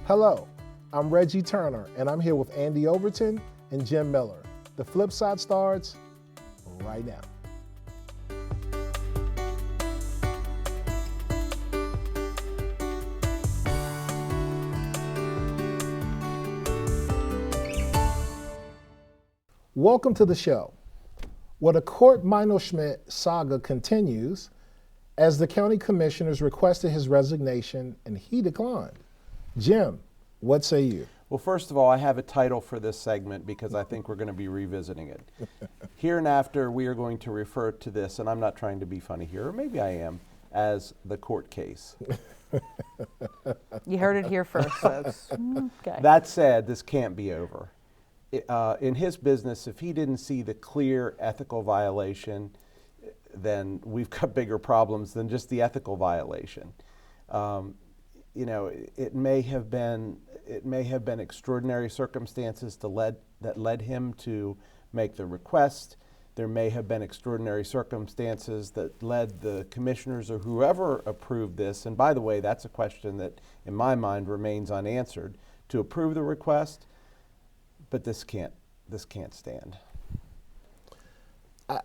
Hello, I'm Reggie Turner, and I'm here with Andy Overton and Jim Miller. The FlipSide starts right now. Welcome to the show. Well, the Cort Schmidt saga continues as the county commissioners requested his resignation and he declined. Jim, what say you? Well, first of all, I have a title for this segment because I think we're going to be revisiting it. Hereinafter, we are going to refer to this, and I'm not trying to be funny here, or maybe I am, as the Cort Case. You heard it here first, folks. Okay. That said, this can't be over. In his business, if he didn't see the clear ethical violation, then we've got bigger problems than just the ethical violation. It may have been extraordinary circumstances that led him to make the request. There may have been extraordinary circumstances that led the commissioners or whoever approved this, and by the way, that's a question that in my mind remains unanswered, to approve the request. But this can't stand.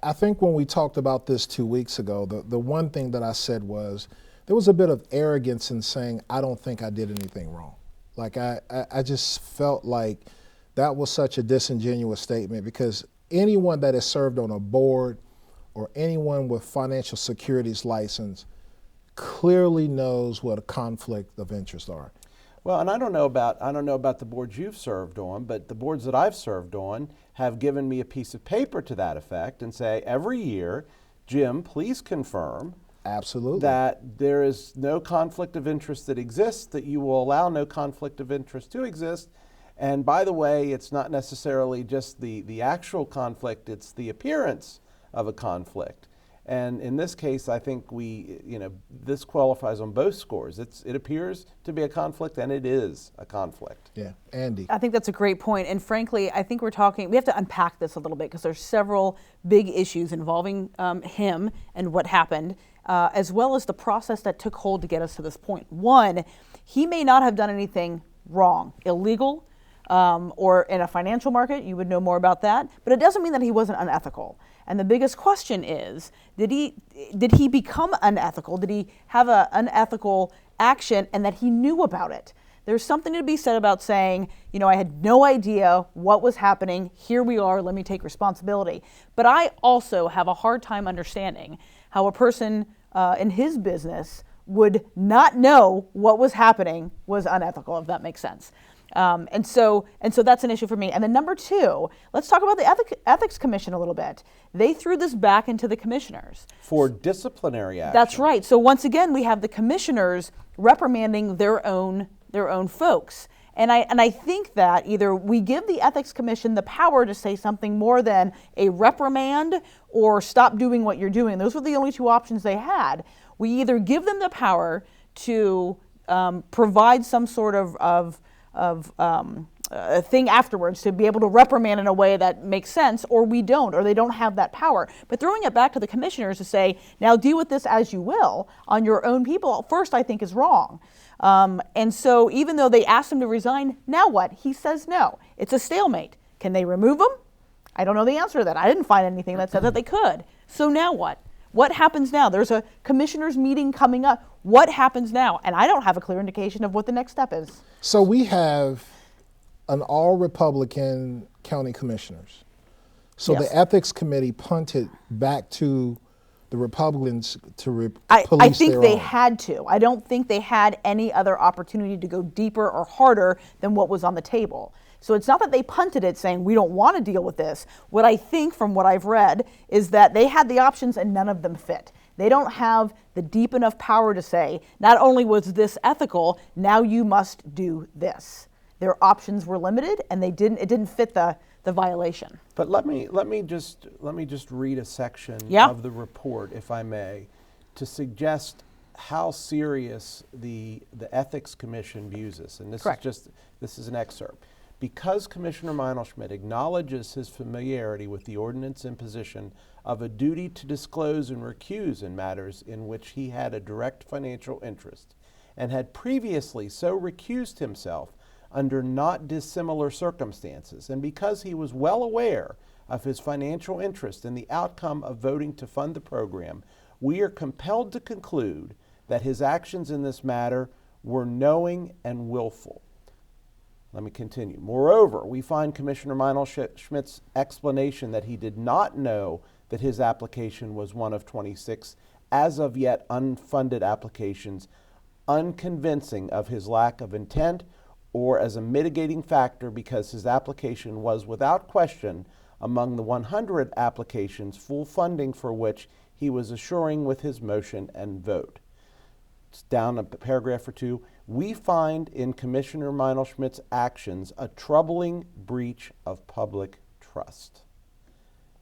I think when we talked about this 2 weeks ago, the one thing that I said was there was a bit of arrogance in saying, I don't think I did anything wrong. Like I just felt like that was such a disingenuous statement, because anyone that has served on a board or anyone with financial securities license clearly knows what a conflict of interest are. Well, and I don't know about the boards you've served on, but the boards that I've served on have given me a piece of paper to that effect and say every year, Jim, please confirm absolutely that there is no conflict of interest that exists, that you will allow no conflict of interest to exist. And by the way, it's not necessarily just the actual conflict, it's the appearance of a conflict. And in this case, I think this qualifies on both scores. It appears to be a conflict, and it is a conflict. Yeah, Andy. I think that's a great point. And frankly, I think we have to unpack this a little bit, because there's several big issues involving him and what happened, as well as the process that took hold to get us to this point. One, he may not have done anything wrong, illegal, or in a financial market. You would know more about that. But it doesn't mean that he wasn't unethical. And the biggest question is, did he become unethical? Did he have an unethical action and that he knew about it? There's something to be said about saying, I had no idea what was happening. Here we are. Let me take responsibility. But I also have a hard time understanding how a person in his business would not know what was happening was unethical, if that makes sense. And so that's an issue for me. And then number two, let's talk about the Ethics Commission a little bit. They threw this back into the commissioners. For disciplinary action. That's right. So once again, we have the commissioners reprimanding their own folks. And I think that either we give the Ethics Commission the power to say something more than a reprimand or stop doing what you're doing. Those were the only two options they had. We either give them the power to provide some sort of a thing afterwards to be able to reprimand in a way that makes sense, or we don't, or they don't have that power. But throwing it back to the commissioners to say, now deal with this as you will on your own people, first I think is wrong. And so even though they asked him to resign, now what? He says no. It's a stalemate. Can they remove him? I don't know the answer to that. I didn't find anything that said that they could. So now what? What happens now? There's a commissioners meeting coming up. What happens now? And I don't have a clear indication of what the next step is. So we have an all-Republican county commissioners. So Yes. The Ethics Committee punted back to the Republicans to I police think their they own. had to. I don't think they had any other opportunity to go deeper or harder than what was on the table. So it's not that they punted it saying, we don't want to deal with this. What I think from what I've read is that they had the options and none of them fit. They don't have the deep enough power to say, not only was this ethical, now you must do this. Their options were limited and it didn't fit the violation. But let me just read a section of the report, if I may, to suggest how serious the Ethics Commission views this. And this is an excerpt. Because Commissioner Schmidt acknowledges his familiarity with the ordinance imposition of a duty to disclose and recuse in matters in which he had a direct financial interest, and had previously so recused himself under not dissimilar circumstances, and because he was well aware of his financial interest in the outcome of voting to fund the program, we are compelled to conclude that his actions in this matter were knowing and willful. Let me continue. Moreover, we find Commissioner Meinl-Schmidt's explanation that he did not know that his application was one of 26 as of yet unfunded applications unconvincing of his lack of intent or as a mitigating factor because his application was without question among the 100 applications, full funding for which he was assuring with his motion and vote. It's down a paragraph or two. We find in Commissioner Meinl-Schmidt's actions a troubling breach of public trust.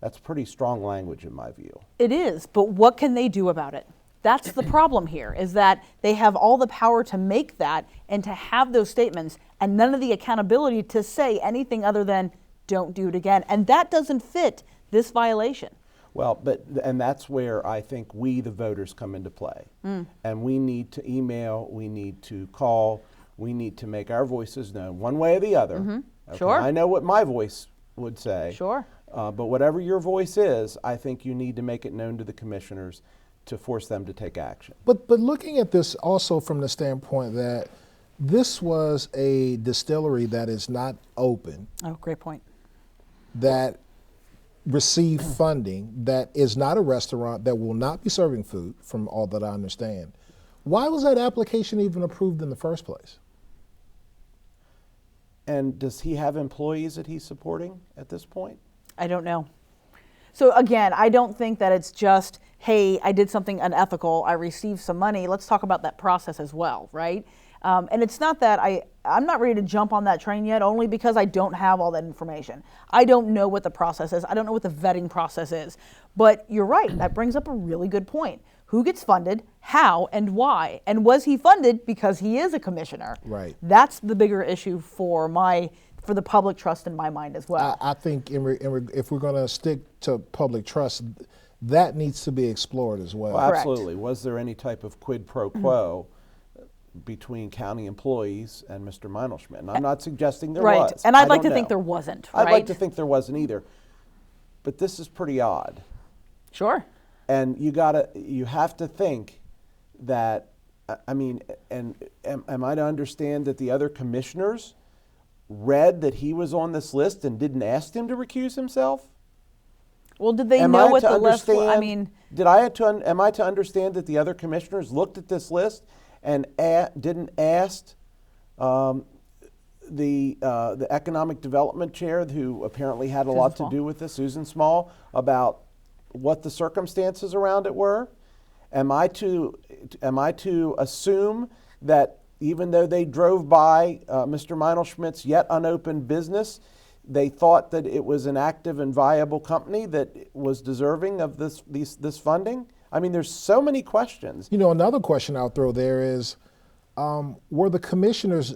That's pretty strong language in my view. It is, but what can they do about it? That's the problem here, is that they have all the power to make that and to have those statements and none of the accountability to say anything other than don't do it again. And that doesn't fit this violation. Well, and that's where I think we, the voters, come into play. And we need to email, we need to call, we need to make our voices known one way or the other. Okay, Sure. I know what my voice would say. Sure. But whatever your voice is, I think you need to make it known to the commissioners to force them to take action. But looking at this also from the standpoint that this was a distillery that is not open, Oh, great point. that received funding, that is not a restaurant, that will not be serving food, from all that I understand. Why was that application even approved in the first place? And does he have employees that he's supporting at this point? I don't know. So again, I don't think that it's just, hey, I did something unethical, I received some money. Let's talk about that process as well, right? And it's not that I'm not ready to jump on that train yet, only because I don't have all that information. I don't know what the process is. I don't know what the vetting process is. But you're right, that brings up a really good point. Who gets funded, how, and why? And was he funded because he is a commissioner? Right. That's the bigger issue for the public trust in my mind as well. I think if we're going to stick to public trust, that needs to be explored as well. Well, Correct. absolutely. Was there any type of quid pro quo between county employees and Mr. Meinl-Schmidt? And I'm not suggesting there right. was. And I'd like don't to think know. there wasn't, right? I'd like to think there wasn't either. But this is pretty odd. Sure. And you have to think that, I mean, and am I to understand that the other commissioners read that he was on this list and didn't ask him to recuse himself? Well, did they Am know I what to the list was? I understand- mean, am I to understand that the other commissioners looked at this list and didn't ask the economic development chair, who apparently had a lot to Small. do with this, Susan Small, about what the circumstances around it were? Am I to assume that even though they drove by Mr. Meinl-Schmidt's yet unopened business, they thought that it was an active and viable company that was deserving of this funding? I mean, there's so many questions. You know, another question I'll throw there is, were the commissioners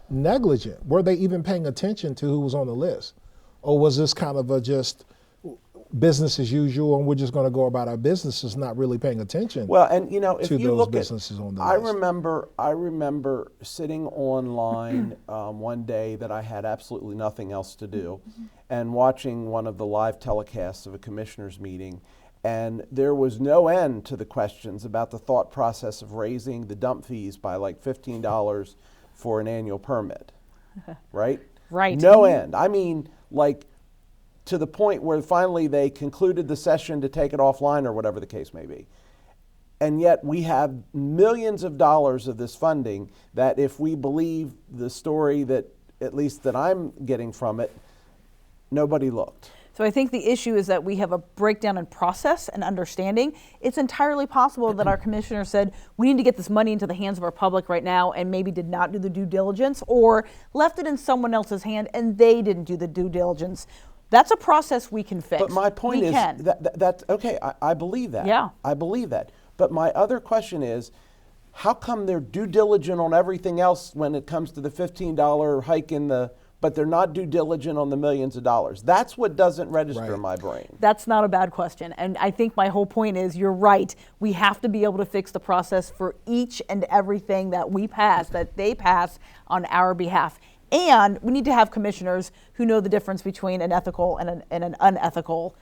negligent? Were they even paying attention to who was on the list? Or was this kind of a just business as usual and we're just going to go about our businesses, not really paying attention? Well, and you know, if to you those look businesses at, on the I list. remember sitting online one day that I had absolutely nothing else to do, and watching one of the live telecasts of a commissioners meeting, and there was no end to the questions about the thought process of raising the dump fees by like $15 for an annual permit, right? Right. No end. I mean, like, to the point where finally they concluded the session to take it offline or whatever the case may be. And yet we have millions of dollars of this funding that, if we believe the story that, at least that I'm getting from it, nobody looked. So I think the issue is that we have a breakdown in process and understanding. It's entirely possible that our commissioner said, we need to get this money into the hands of our public right now, and maybe did not do the due diligence, or left it in someone else's hand and they didn't do the due diligence. That's a process we can fix. But my point we is can. that okay, I believe that. Yeah. I believe that. But my other question is, how come they're due diligent on everything else when it comes to the $15 hike in the, but they're not due diligent on the millions of dollars. That's what doesn't register in my brain. That's not a bad question. And I think my whole point is you're right. We have to be able to fix the process for each and everything that we pass, that they pass on our behalf. And we need to have commissioners who know the difference between an ethical and an unethical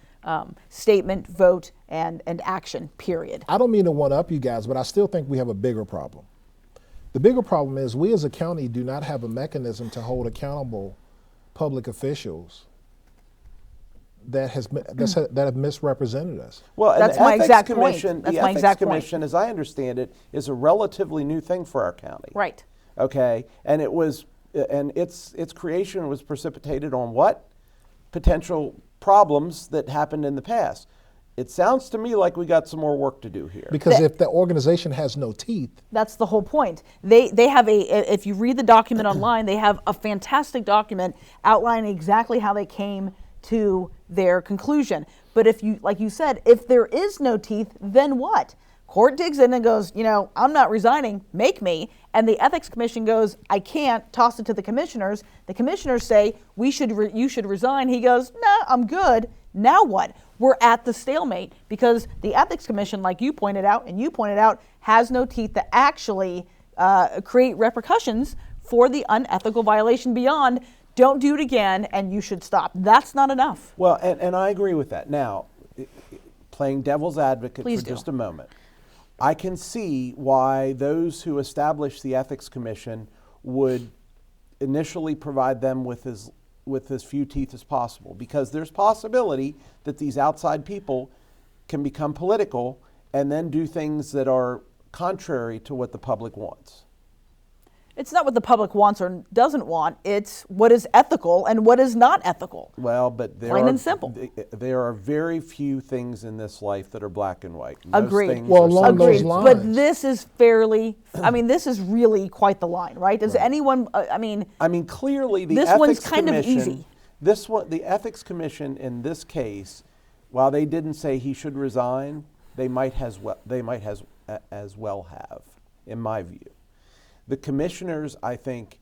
statement, vote, and action, period. I don't mean to one-up you guys, but I still think we have a bigger problem. The bigger problem is we as a county do not have a mechanism to hold accountable public officials that have misrepresented us. Well, and That's the my Ethics exact point. Commission, That's the my Ethics exact point. Commission, as I understand it, is a relatively new thing for our county. Right. Okay, and it was, and its creation was precipitated on what? Potential problems that happened in the past. It sounds to me like we got some more work to do here. Because if the organization has no teeth. That's the whole point. They have if you read the document online, they have a fantastic document outlining exactly how they came to their conclusion. But if you, like you said, if there is no teeth, then what? Cort digs in and goes, I'm not resigning, make me. And the Ethics Commission goes, I can't, toss it to the commissioners. The commissioners say, you should resign. He goes, no, I'm good. Now what? We're at the stalemate because the Ethics Commission, like you pointed out, and you pointed out, has no teeth to actually create repercussions for the unethical violation beyond, don't do it again and you should stop. That's not enough. Well, and I agree with that. Now, playing devil's advocate Please for do. just a moment, I can see why those who established the Ethics Commission would initially provide them with as few teeth as possible, because there's possibility that these outside people can become political and then do things that are contrary to what the public wants. It's not what the public wants or doesn't want. It's what is ethical and what is not ethical. Well, but Plain and simple. There are very few things in this life that are black and white. Most Agreed. things Well, are along subject those Agreed. lines. But this is this is really quite the line, right? Does anyone, I mean, clearly the This Ethics one's kind of Commission, easy. the Ethics Commission in this case, while they didn't say he should resign, they might as well have, in my view. The commissioners, I think,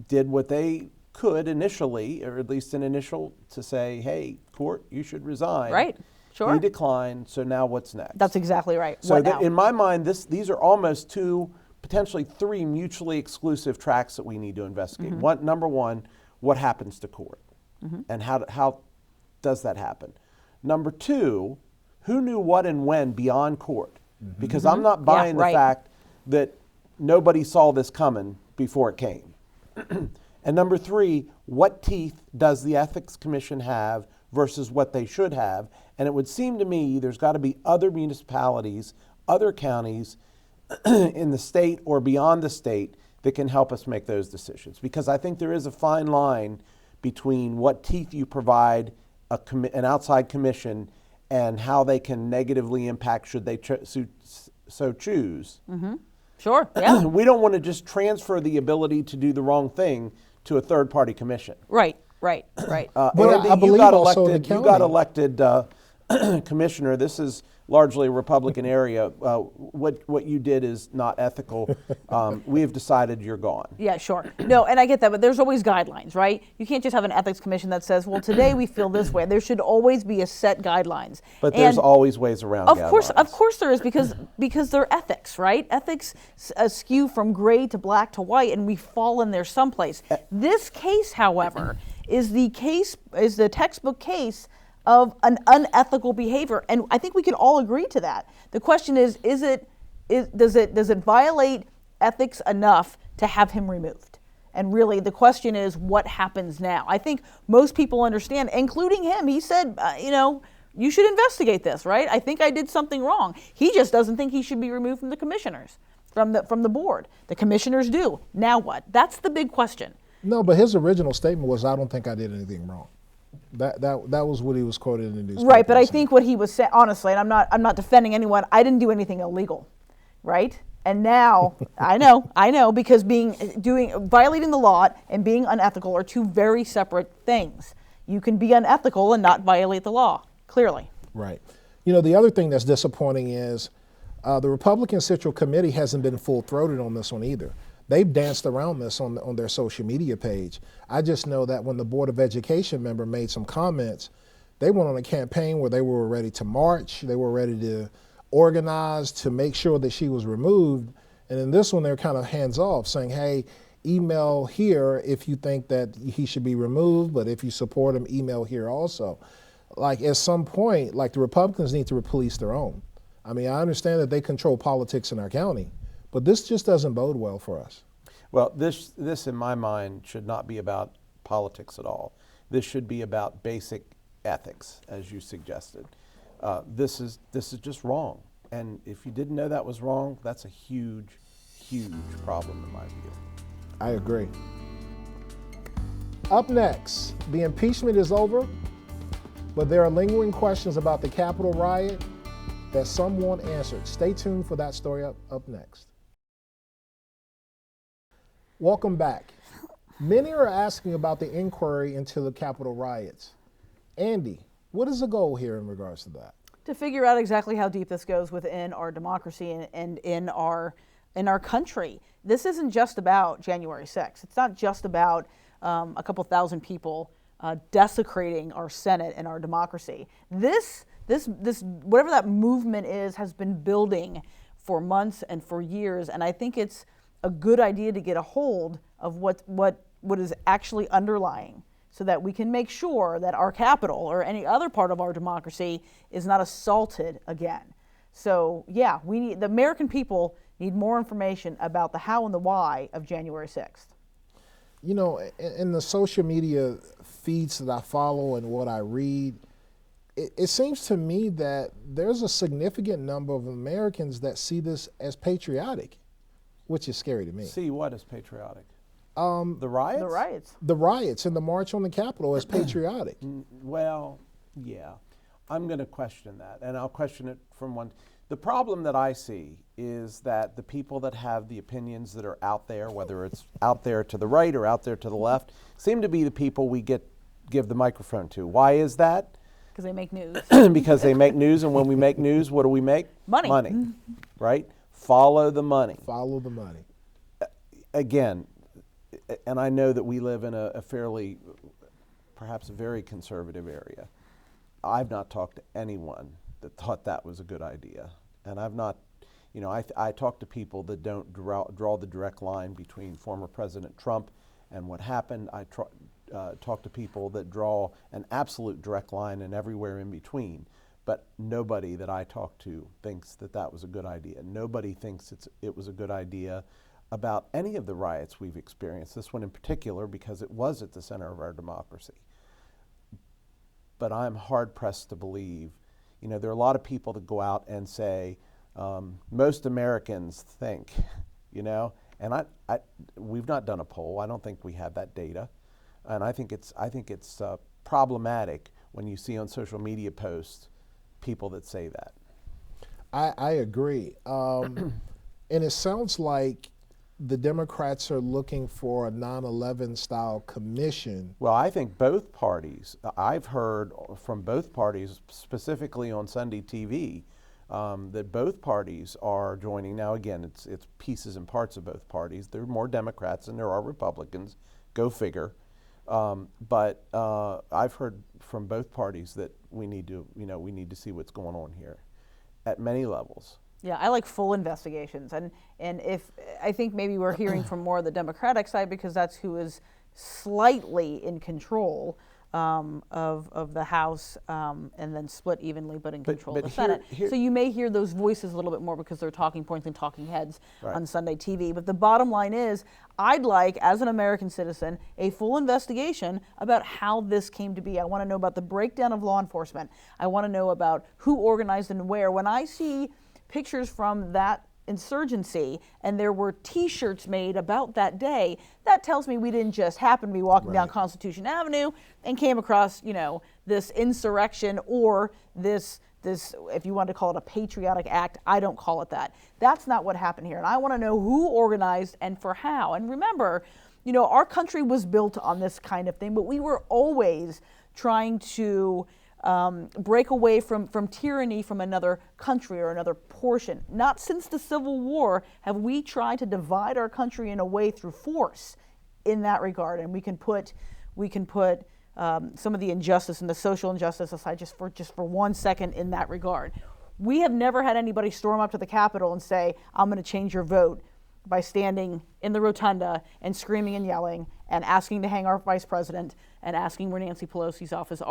did what they could initially, or at least an initial, to say, hey, Cort, you should resign. Right, sure. He declined, so now what's next? That's exactly right. So What now? in my mind, these are almost two, potentially three mutually exclusive tracks that we need to investigate. Mm-hmm. Number one, what happens to Cort? And how does that happen? Number two, who knew what and when beyond Cort? Because I'm not buying right. the fact that nobody saw this coming before it came. And number three, what teeth does the Ethics Commission have versus what they should have? And it would seem to me there's got to be other municipalities, other counties in the state or beyond the state that can help us make those decisions. Because I think there is a fine line between what teeth you provide an outside commission and how they can negatively impact should they so choose. Sure, yeah. We don't want to just transfer the ability to do the wrong thing to a third-party commission. Right. But Andy, I believe also the you got county- elected commissioner. This is largely a Republican area. What you did is not ethical. We have decided you're gone. Yeah, sure. No, and I get that, but there's always guidelines, right? You can't just have an ethics commission that says, well, today we feel this way. There should always be a set guidelines. But there's always ways around guidelines. Of course there is, because they're ethics, right? Ethics skew from gray to black to white, and we fall in there someplace. This case, however, is the textbook case of an unethical behavior, and I think we can all agree to that. The question is does it violate ethics enough to have him removed? And really, the question is, what happens now? I think most people understand, including him. He said, you should investigate this, right? I think I did something wrong. He just doesn't think he should be removed from the commissioners, from the board. The commissioners do. Now what? That's the big question. No, but his original statement was, I don't think I did anything wrong. That was what he was quoted in the newspaper. Right, but I think what he was saying, honestly, and I'm not defending anyone, I didn't do anything illegal, right? And now, I know, because violating the law and being unethical are two very separate things. You can be unethical and not violate the law, clearly. Right. The other thing that's disappointing is the Republican Central Committee hasn't been full-throated on this one either. they've danced around this on their social media page. I just know that when the Board of Education member made some comments, they went on a campaign where they were ready to march, they were ready to organize to make sure that she was removed. And in this one, they're kind of hands off, saying, hey, email here if you think that he should be removed, but if you support him, email here also. Like, at some point, like, the Republicans need to police their own. I mean, I understand that they control politics in our county, but this just doesn't bode well for us. Well, this in my mind should not be about politics at all. This should be about basic ethics, as you suggested. This is just wrong. And if you didn't know that was wrong, that's a huge, huge problem in my view. I agree. Up next, the impeachment is over, but there are lingering questions about the Capitol riot that some want answered. Stay tuned for that story up next. Welcome back. Many are asking about the inquiry into the Capitol riots. Andy, what is the goal here in regards to that? To figure out exactly how deep this goes within our democracy and in our country. This isn't just about January 6th. It's not just about a couple thousand people desecrating our Senate and our democracy. This whatever that movement is has been building for months and for years, and I think it's a good idea to get a hold of what is actually underlying, so that we can make sure that our capital or any other part of our democracy is not assaulted again. So yeah, the American people need more information about the how and the why of January 6th. You know, in the social media feeds that I follow and what I read, it seems to me that there's a significant number of Americans that see this as patriotic, which is scary to me. See what is patriotic? The riots? The riots. The riots and the march on the Capitol as patriotic. Well, yeah. I'm going to question that, and I'll question it from one. The problem that I see is that the people that have the opinions that are out there, whether it's out there to the right or out there to the left, seem to be the people we give the microphone to. Why is that? Because they make news. Because they make news, and when we make news, what do we make? Money. Money, right? Follow the money. Follow the money. Again, and I know that we live in a fairly, perhaps a very conservative area. I've not talked to anyone that thought that was a good idea. And I've not, you know, I talk to people that don't draw the direct line between former President Trump and what happened. I talk to people that draw an absolute direct line and everywhere in between. But nobody that I talk to thinks that that was a good idea. Nobody thinks it was a good idea about any of the riots we've experienced, this one in particular, because it was at the center of our democracy. But I'm hard-pressed to believe, you know, there are a lot of people that go out and say, most Americans think, you know, and we've not done a poll. I don't think we have that data. And I think it's problematic when you see on social media posts people that say that. I agree. And it sounds like the Democrats are looking for a 9/11 style commission. Well, I think both parties, I've heard from both parties, specifically on Sunday TV, that both parties are joining. Now, again, it's pieces and parts of both parties. There are more Democrats than there are Republicans. Go figure. But I've heard from both parties that we need to see what's going on here at many levels. Yeah, I like full investigations, and if I think maybe we're hearing from more of the Democratic side because that's who is slightly in control of the House, and then split evenly, but in control of the Senate. So you may hear those voices a little bit more because they're talking points and talking heads on Sunday TV. But the bottom line is, I'd like, as an American citizen, a full investigation about how this came to be. I want to know about the breakdown of law enforcement. I want to know about who organized and where. When I see pictures from that insurgency and there were T-shirts made about that day, that tells me we didn't just happen to be walking down Constitution Avenue and came across, you know, this insurrection or this, if you want to call it a patriotic act. I don't call it that. That's not what happened here. And I want to know who organized and for how. And remember, you know, our country was built on this kind of thing, but we were always trying to break away from tyranny from another country or another portion. Not since the Civil War have we tried to divide our country in a way through force in that regard. And we can put some of the injustice and the social injustice aside just for 1 second in that regard. We have never had anybody storm up to the Capitol and say, I'm going to change your vote by standing in the rotunda and screaming and yelling and asking to hang our vice president and asking where Nancy Pelosi's office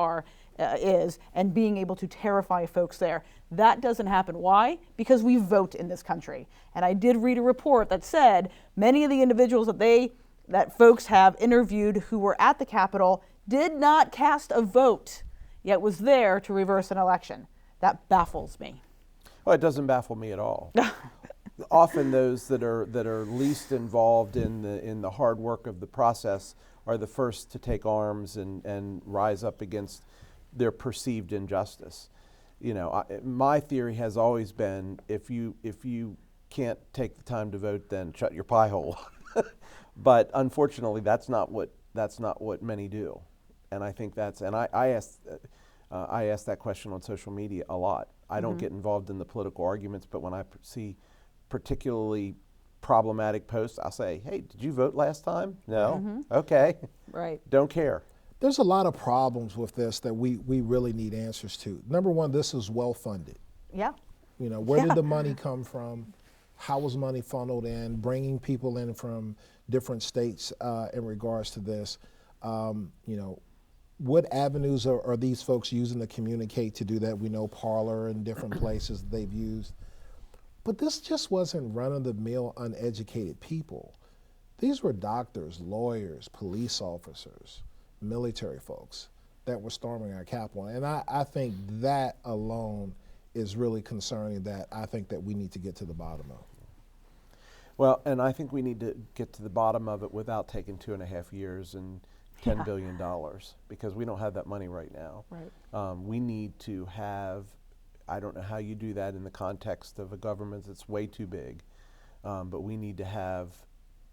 is and being able to terrify folks there. That doesn't happen. Why? Because we vote in this country. And I did read a report that said many of the individuals that folks have interviewed who were at the Capitol did not cast a vote, yet was there to reverse an election. That baffles me. Well, it doesn't baffle me at all. Often those that are least involved in the hard work of the process are the first to take arms and rise up against their perceived injustice. You know, my theory has always been if you can't take the time to vote, then shut your pie hole. But unfortunately, that's not what many do, and I think I ask that question on social media a lot. I don't get involved in the political arguments, but when I see particularly problematic posts, I'll say, hey, did you vote last time? No? Okay. Right. Don't care. There's a lot of problems with this that we really need answers to. Number one, this is well funded. Yeah. You know, where did the money come from? How was money funneled in? Bringing people in from different states in regards to this. You know, what avenues are these folks using to communicate to do that? We know Parler and different places they've used. But this just wasn't run-of-the-mill uneducated people. These were doctors, lawyers, police officers, military folks that were storming our Capitol. And I think that alone is really concerning that I think that we need to get to the bottom of. Well, and I think we need to get to the bottom of it without taking 2.5 years and $10 billion, because we don't have that money right now. Right. We need to have, I don't know how you do that in the context of a government that's way too big, but we need to have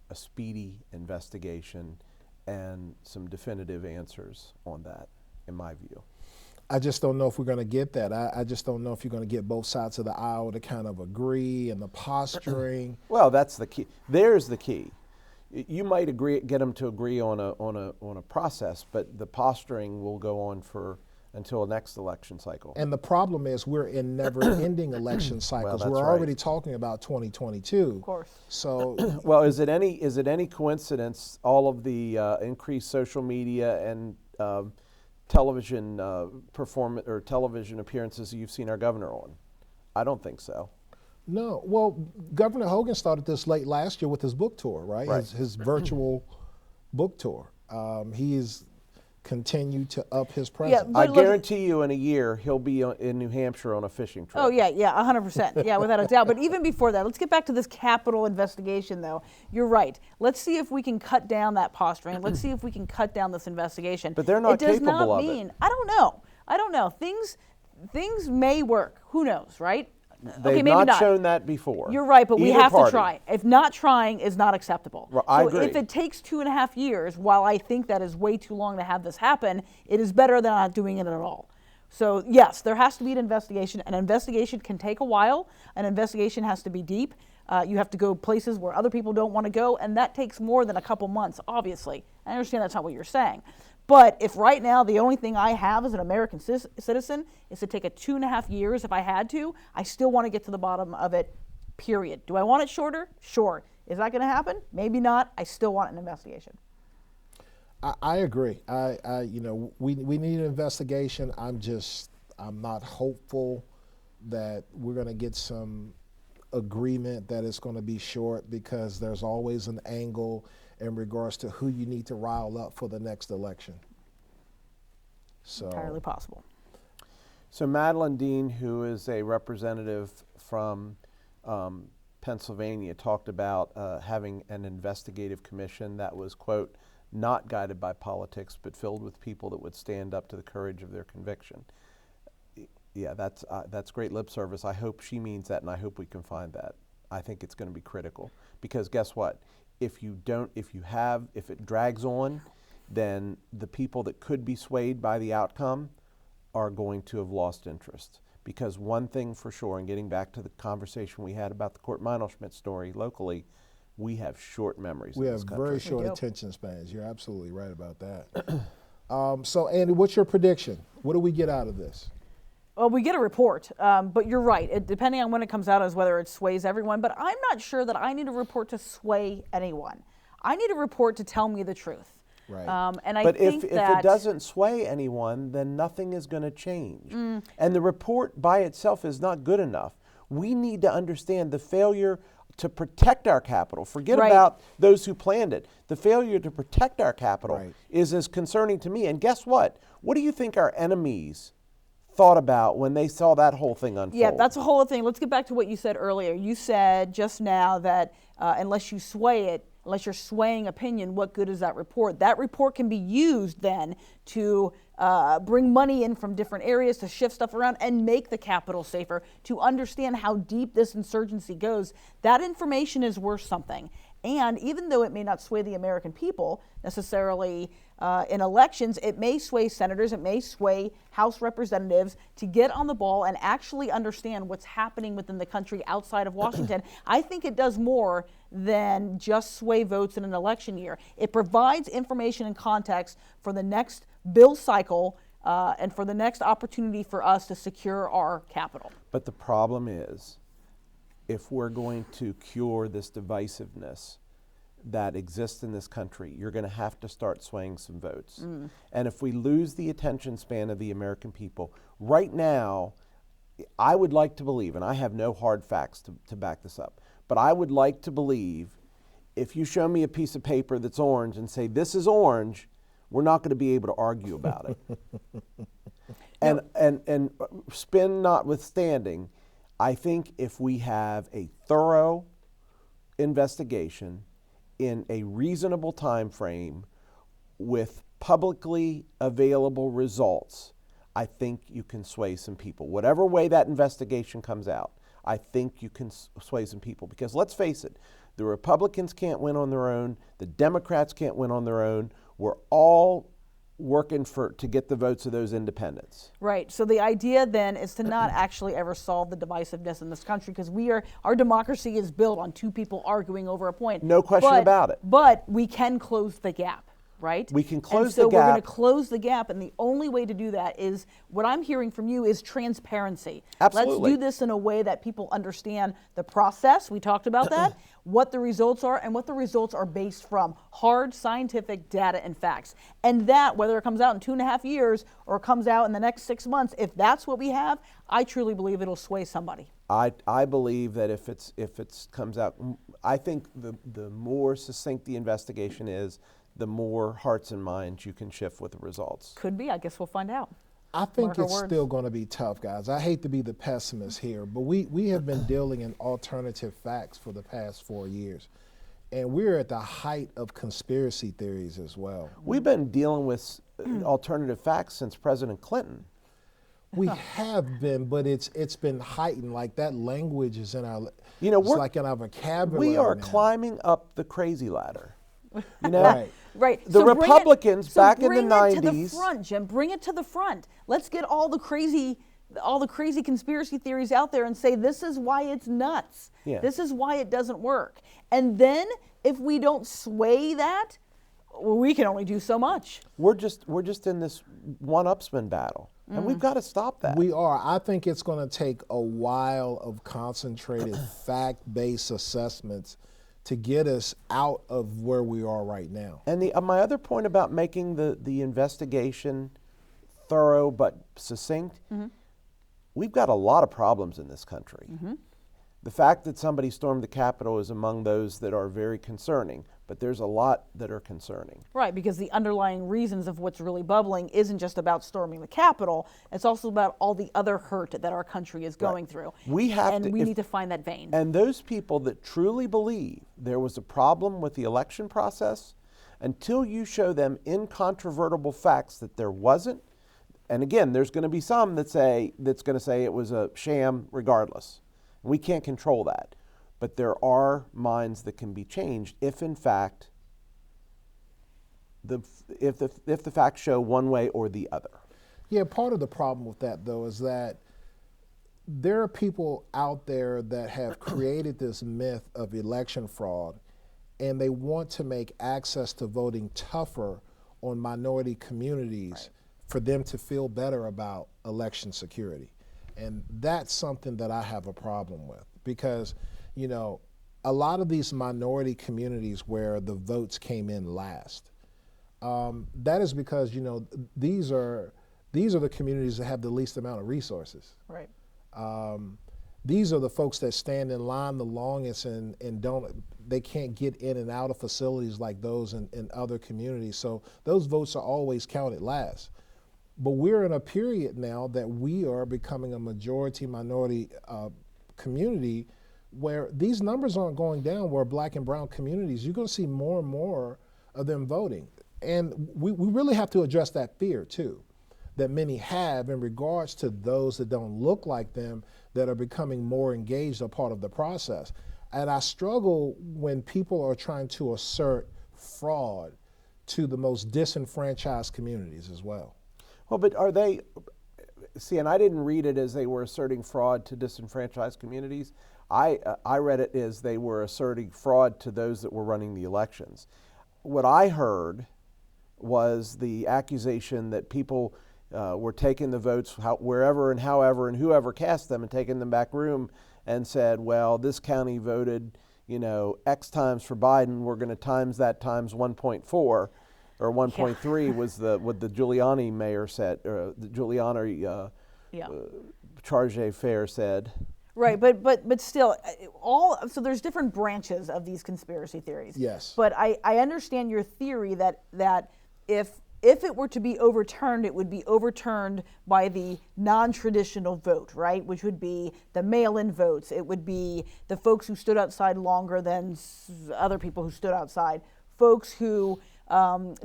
a speedy investigation and some definitive answers on that, in my view. I just don't know if we're going to get that. I just don't know if you're going to get both sides of the aisle to kind of agree and the posturing. Well, that's the key. There's the key. You might get them to agree on a process, but the posturing will go on until next election cycle. And the problem is we're in never-ending election cycles. Well, we're right. already talking about 2022. Of course. So, well, is it any coincidence all of the increased social media and television television appearances you've seen our governor on? I don't think so. no. Well, Governor Hogan started this late last year with his book tour, right? Right. His virtual book tour. He's continued to up his presence. Yeah, I but look, guarantee you in a year he'll be in New Hampshire on a fishing trip. oh yeah, 100%. Yeah, without a doubt. But even before that, let's get back to this Capitol investigation, though. You're right. Let's see if we can cut down that posturing. Let's see if we can cut down this investigation. But they're not it does capable not of it. mean, I don't know. Things may work. Who knows, right? They've okay, maybe not shown that before. You're right, but we Either have party. to try. If not trying is not acceptable. I so agree. if it takes 2.5 years, while I think that is way too long to have this happen, it is better than not doing it at all. So yes, there has to be an investigation. An investigation can take a while. An investigation has to be deep. You have to go places where other people don't want to go, and that takes more than a couple months, obviously. I understand that's not what you're saying. But if right now the only thing I have as an American citizen is to take 2.5 years if I had to, I still want to get to the bottom of it, period. Do I want it shorter? Sure. Is that going to happen? Maybe not. I still want an investigation. I agree. We need an investigation. I'm not hopeful that we're going to get some agreement that it's going to be short, because there's always an angle in regards to who you need to rile up for the next election. So Entirely possible. So Madeline Dean, who is a representative from Pennsylvania, talked about having an investigative commission that was, quote, not guided by politics, but filled with people that would stand up to the courage of their conviction. Yeah, that's great lip service. I hope she means that, and I hope we can find that. I think it's going to be critical, because guess what? If it drags on, then the people that could be swayed by the outcome are going to have lost interest. Because one thing for sure, and getting back to the conversation we had about the Cort Schmidt story locally, we have short memories We in have this country. very short We do. attention spans. You're absolutely right about that. So, Andy, what's your prediction? What do we get out of this? Well, we get a report, but you're right. Depending on when it comes out is whether it sways everyone. But I'm not sure that I need a report to sway anyone. I need a report to tell me the truth. Right. And I But think if that it doesn't sway anyone, then nothing is going to change. And the report by itself is not good enough. We need to understand the failure to protect our capital. Forget Right. about those who planned it. The failure to protect our capital Right. is as concerning to me. And guess what? What do you think our enemies thought about when they saw that whole thing unfold? Yeah, that's a whole thing. Let's get back to what you said earlier. You said just now that unless you sway it, unless you're swaying opinion, what good is that report? That report can be used then to bring money in from different areas, to shift stuff around and make the capital safer, to understand how deep this insurgency goes. That information is worth something. And even though it may not sway the American people necessarily in elections, it may sway senators, it may sway House representatives to get on the ball and actually understand what's happening within the country outside of Washington. I think it does more than just sway votes in an election year. It provides information and context for the next bill cycle and for the next opportunity for us to secure our capital. But the problem is, if we're going to cure this divisiveness that exists in this country, you're going to have to start swaying some votes. And if we lose the attention span of the American people, right now, I would like to believe, and I have no hard facts to back this up, but I would like to believe if you show me a piece of paper that's orange and say, this is orange, we're not going to be able to argue about it. And spin notwithstanding, I think if we have a thorough investigation in a reasonable time frame with publicly available results, I think you can sway some people. Whatever way that investigation comes out, I think you can sway some people. Because let's face it, the Republicans can't win on their own, the Democrats can't win on their own. We're all working to get the votes of those independents. Right. So the idea then is to not actually ever solve the divisiveness in this country, because our democracy is built on two people arguing over a point. No question about it. But we can close the gap. Right? We can close the the gap. So we're going gap. to close the gap, and the only way to do that is, what I'm hearing from you is transparency. Absolutely. Let's do this in a way that people understand the process. We talked about that, what the results are, and what the results are based from. Hard scientific data and facts. And that, whether it comes out in 2.5 years or comes out in the next 6 months, if that's what we have, I truly believe it'll sway somebody. I believe that if it comes out, I think the more succinct the investigation is, the more hearts and minds you can shift with the results. Could be. I guess we'll find out. I think Mark our it's words. still going to be tough, guys. I hate to be the pessimist here, but we have been dealing in alternative facts for the past 4 years. And we're at the height of conspiracy theories as well. We've been dealing with alternative facts since President Clinton. We have been, but it's been heightened. Like, that language is in our, You know, it's like in our vocabulary. We are now. climbing up the crazy ladder. You know, Right. Right. The bring it- Republicans back in the bring it to the 90s front, Jim. Bring it to the front. Let's get all the crazy conspiracy theories out there and say, this is why it's nuts. Yeah. This is why it doesn't work. And then if we don't sway that, well, we can only do so much. we're just in this one-upsman battle, and we've got to stop that. We are. I think it's going to take a while of concentrated fact-based assessments to get us out of where we are right now. And my other point about making the investigation thorough but succinct, we've got a lot of problems in this country. The fact that somebody stormed the Capitol is among those that are very concerning, but there's a lot that are concerning. Right, because the underlying reasons of what's really bubbling isn't just about storming the Capitol. It's also about all the other hurt that our country is going through. We need to find that vein. And those people that truly believe there was a problem with the election process, until you show them incontrovertible facts that there wasn't, and again, there's going to be some that's going to say it was a sham regardless. We can't control that. But there are minds that can be changed if, in fact, if the facts show one way or the other. Yeah, part of the problem with that, though, is that there are people out there that have created this myth of election fraud, and they want to make access to voting tougher on minority communities for them to feel better about election security. And that's something that I have a problem with because, you know, a lot of these minority communities where the votes came in last, that is because, you know, these are the communities that have the least amount of resources. Right. These are the folks that stand in line the longest and they can't get in and out of facilities like those in other communities. So those votes are always counted last. But we're in a period now that we are becoming a majority minority community where these numbers aren't going down, where black and brown communities, you're going to see more and more of them voting. And we really have to address that fear too, that many have in regards to those that don't look like them that are becoming more engaged or part of the process. And I struggle when people are trying to assert fraud to the most disenfranchised communities as well. Well, but are they, see, and I didn't read it as they were asserting fraud to disenfranchised communities. I read it as they were asserting fraud to those that were running the elections. What I heard was the accusation that people were taking the votes wherever and however and whoever cast them and taking them back room and said, well, this county voted, you know, X times for Biden, we're going to times that times 1.4. Or 1.3 was what the Giuliani mayor said, or the Giuliani charge d'affaires said. Right, but still, so there's different branches of these conspiracy theories. Yes. But I understand your theory that if it were to be overturned, it would be overturned by the non-traditional vote, right? Which would be the mail-in votes. It would be the folks who stood outside longer than other people who stood outside. Folks who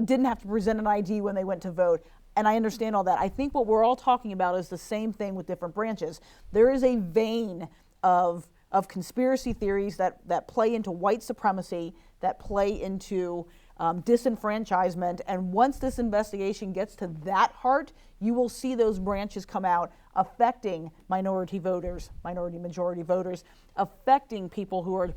didn't have to present an ID when they went to vote. And I understand all that. I think what we're all talking about is the same thing with different branches. There is a vein of conspiracy theories that play into white supremacy, that play into disenfranchisement. And once this investigation gets to that heart, you will see those branches come out affecting minority voters, minority majority voters, affecting people who are,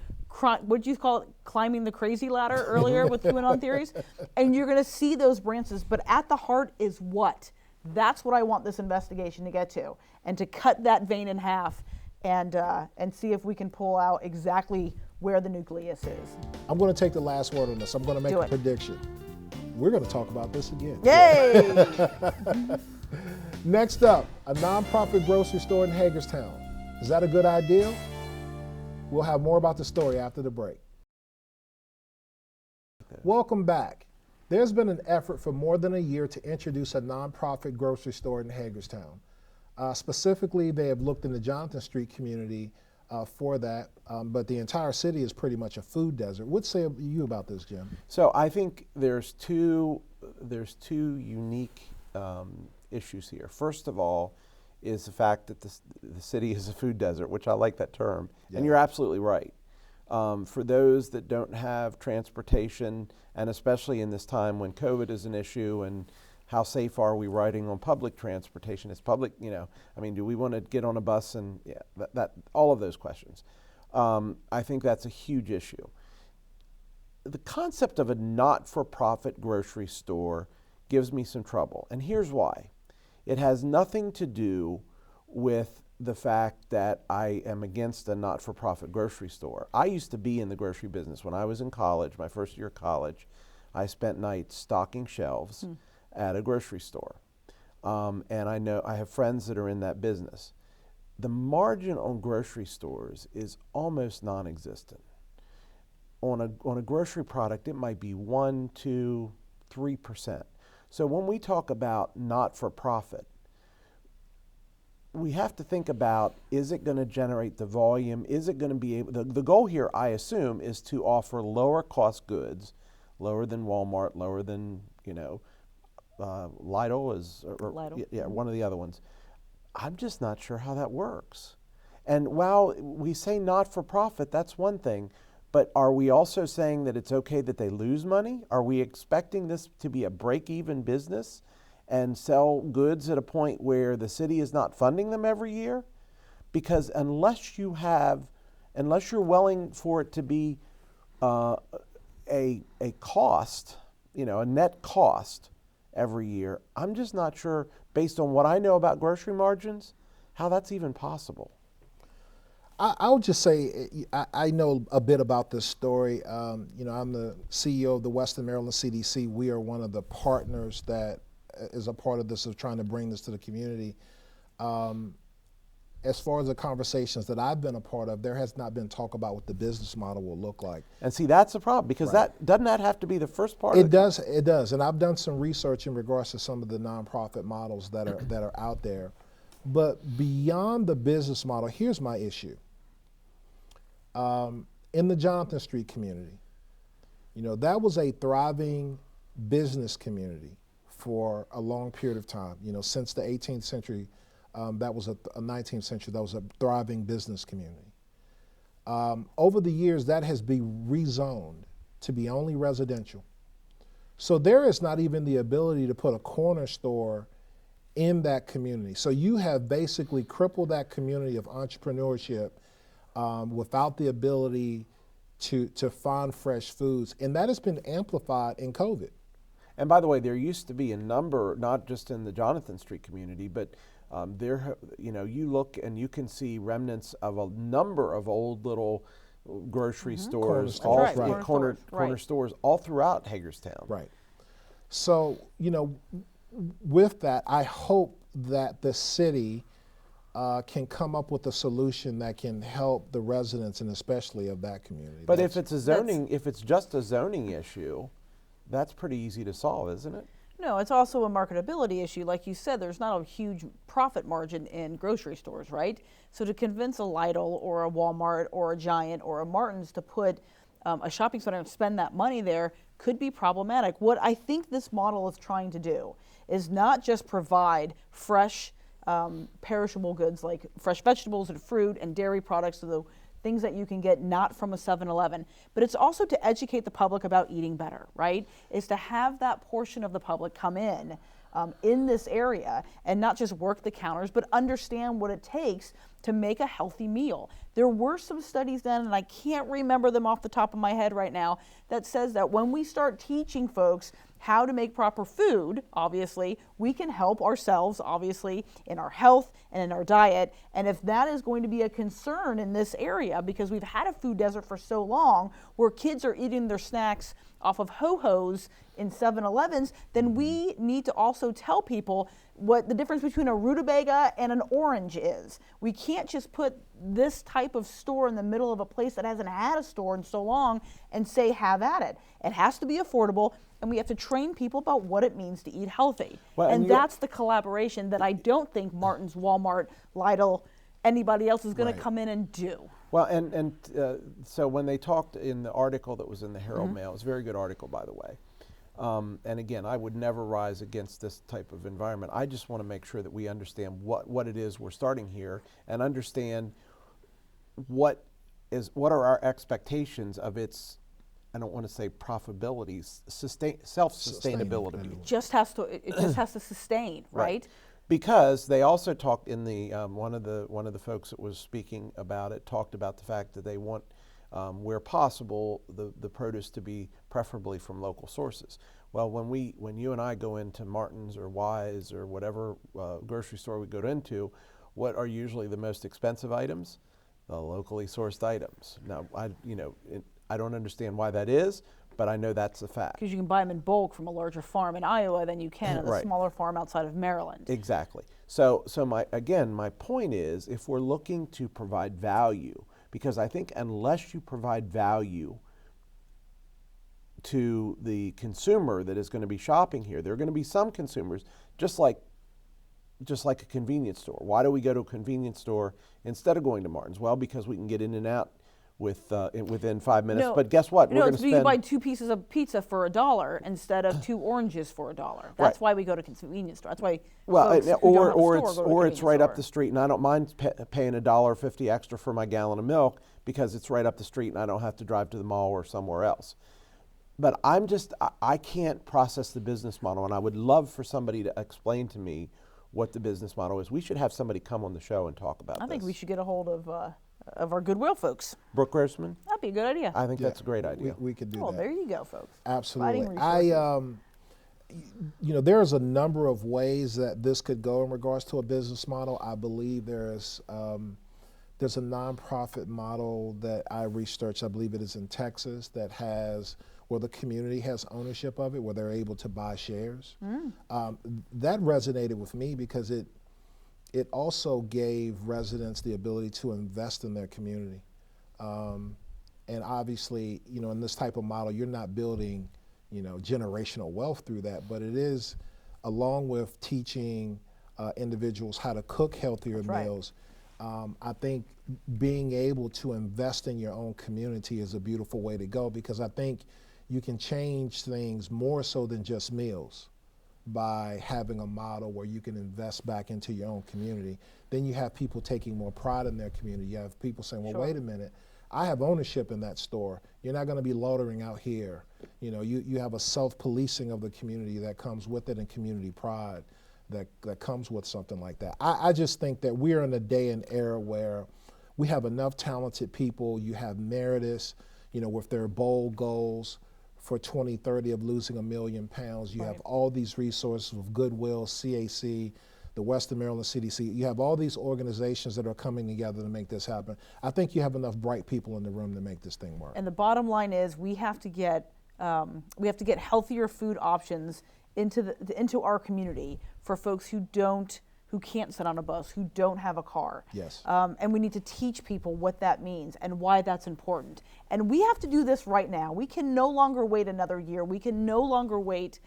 what did you call it, climbing the crazy ladder earlier with QAnon theories? And you're going to see those branches, but at the heart is what? That's what I want this investigation to get to, and to cut that vein in half and see if we can pull out exactly where the nucleus is. I'm going to take the last word on this. I'm going to make a prediction. We're going to talk about this again. Yay! Next up, a nonprofit grocery store in Hagerstown. Is that a good idea? We'll have more about the story after the break. Okay. Welcome back. There's been an effort for more than a year to introduce a nonprofit grocery store in Hagerstown. Specifically, they have looked in the Jonathan Street community for that, but the entire city is pretty much a food desert. What say you about this, Jim? So I think there's two unique issues here. First of all is the fact that the city is a food desert, which I like that term, and you're absolutely right. For those that don't have transportation, and especially in this time when COVID is an issue, and how safe are we riding on public transportation? Is public, you know, I mean, do we want to get on a bus and that all of those questions. I think that's a huge issue. The concept of a not-for-profit grocery store gives me some trouble, and here's why. It has nothing to do with the fact that I am against a not-for-profit grocery store. I used to be in the grocery business. When I was in college, my first year of college, I spent nights stocking shelves at a grocery store. And I have friends that are in that business. The margin on grocery stores is almost non-existent. On a grocery product, it might be 1%, 2%, 3%. So when we talk about not-for-profit, we have to think about, is it going to generate the volume? Is it going to be able, the goal here, I assume, is to offer lower cost goods, lower than Walmart, lower than, you know, Lidl is, Lidl. Yeah, one of the other ones. I'm just not sure how that works. And while we say not-for-profit, that's one thing. But are we also saying that it's okay that they lose money? Are we expecting this to be a break-even business? and sell goods at a point where the city is not funding them every year? Because unless you're willing for it to be a cost, a net cost every year, I'm just not sure, based on what I know about grocery margins, how that's even possible. I would just say I know a bit about this story. I'm the CEO of the Western Maryland CDC. We are one of the partners that is a part of this, of trying to bring this to the community. As far as the conversations that I've been a part of, there has not been talk about what the business model will look like. And see, that's the problem, because doesn't that have to be the first part? It does. And I've done some research in regards to some of the nonprofit models that are out there. But beyond the business model, here's my issue. In the Jonathan Street community, that was a thriving business community for a long period of time. Since the 18th century, that was a 19th century, that was a thriving business community. Over the years, that has been rezoned to be only residential. So there is not even the ability to put a corner store in that community. So you have basically crippled that community of entrepreneurship without the ability to find fresh foods. And that has been amplified in COVID. And by the way, there used to be a number, not just in the Jonathan Street community, but you look and you can see remnants of a number of old little grocery stores, corner stores all throughout Hagerstown. Right. So, with that, I hope that the city can come up with a solution that can help the residents, and especially of that community. But if it's just a zoning issue, that's pretty easy to solve, isn't it? No, it's also a marketability issue. Like you said, there's not a huge profit margin in grocery stores, right? So to convince a Lidl or a Walmart or a Giant or a Martin's to put a shopping center and spend that money there could be problematic. What I think this model is trying to do is not just provide fresh, perishable goods like fresh vegetables and fruit and dairy products, so the things that you can get not from a 7-Eleven, but it's also to educate the public about eating better, right? Is to have that portion of the public come in this area and not just work the counters, but understand what it takes to make a healthy meal. There were some studies done, and I can't remember them off the top of my head right now, that says that when we start teaching folks how to make proper food, obviously, we can help ourselves, obviously, in our health and in our diet. And if that is going to be a concern in this area, because we've had a food desert for so long, where kids are eating their snacks off of Ho-Hos in 7-Elevens, then we need to also tell people what the difference between a rutabaga and an orange is. We can't just put this type of store in the middle of a place that hasn't had a store in so long and say, have at it. It has to be affordable, and we have to train people about what it means to eat healthy. Well, and that's the collaboration that I don't think Martin's, Walmart, Lidl, anybody else is going to come in and do. Well, and so when they talked in the article that was in the Herald Mail, it was a very good article, by the way. And again, I would never rise against this type of environment. I just want to make sure that we understand what it is we're starting here, and understand what are our expectations of its, I don't want to say profitability, self-sustainability. It just has to sustain, right? Because they also talked in the one of the folks that was speaking about it talked about the fact that they want, where possible, the produce to be preferably from local sources. Well, when you and I go into Martin's or Wise or whatever grocery store we go into, what are usually the most expensive items? The locally sourced items. Now, I don't understand why that is, but I know that's a fact. Because you can buy them in bulk from a larger farm in Iowa than you can at a smaller farm outside of Maryland. Exactly. So my point is, if we're looking to provide value, because I think unless you provide value to the consumer that is going to be shopping here, there are going to be some consumers, just like a convenience store. Why do we go to a convenience store instead of going to Martin's? Well, because we can get in and out within 5 minutes. No, but guess what? We're going to spend. You buy 2 pieces of pizza for $1 instead of 2 oranges for $1. That's why we go to convenience store. That's why. Or it's right up the street, and I don't mind paying $1.50 extra for my gallon of milk because it's right up the street, and I don't have to drive to the mall or somewhere else. But I can't process the business model, and I would love for somebody to explain to me what the business model is. We should have somebody come on the show and talk about this. I think we should get a hold of our Goodwill folks. Brooke Grossman? That'd be a good idea. I think that's a great idea. We could do Well, that. there you go, folks. Absolutely. Providing resources. There's a number of ways that this could go in regards to a business model. I believe there's a nonprofit model that I researched. I believe it is in Texas that has where the community has ownership of it, where they're able to buy shares. That resonated with me because it also gave residents the ability to invest in their community. And obviously, in this type of model, you're not building, generational wealth through that, but it is, along with teaching individuals how to cook healthier meals. I think being able to invest in your own community is a beautiful way to go, because I think you can change things more so than just meals by having a model where you can invest back into your own community. Then you have people taking more pride in their community. You have people saying, well, wait a minute, I have ownership in that store. You're not going to be loitering out here. You have a self-policing of the community that comes with it, and community pride that comes with something like that. I just think that we're in a day and era where we have enough talented people. You have Meredith, with their bold goals for 2030 of losing 1 million pounds. You have all these resources with Goodwill, CAC, the Western Maryland CDC. You have all these organizations that are coming together to make this happen. I think you have enough bright people in the room to make this thing work. And the bottom line is we have to get healthier food options into our community for folks who can't sit on a bus, who don't have a car. Yes. And we need to teach people what that means and why that's important. And we have to do this right now. We can no longer wait another year. We can no longer wait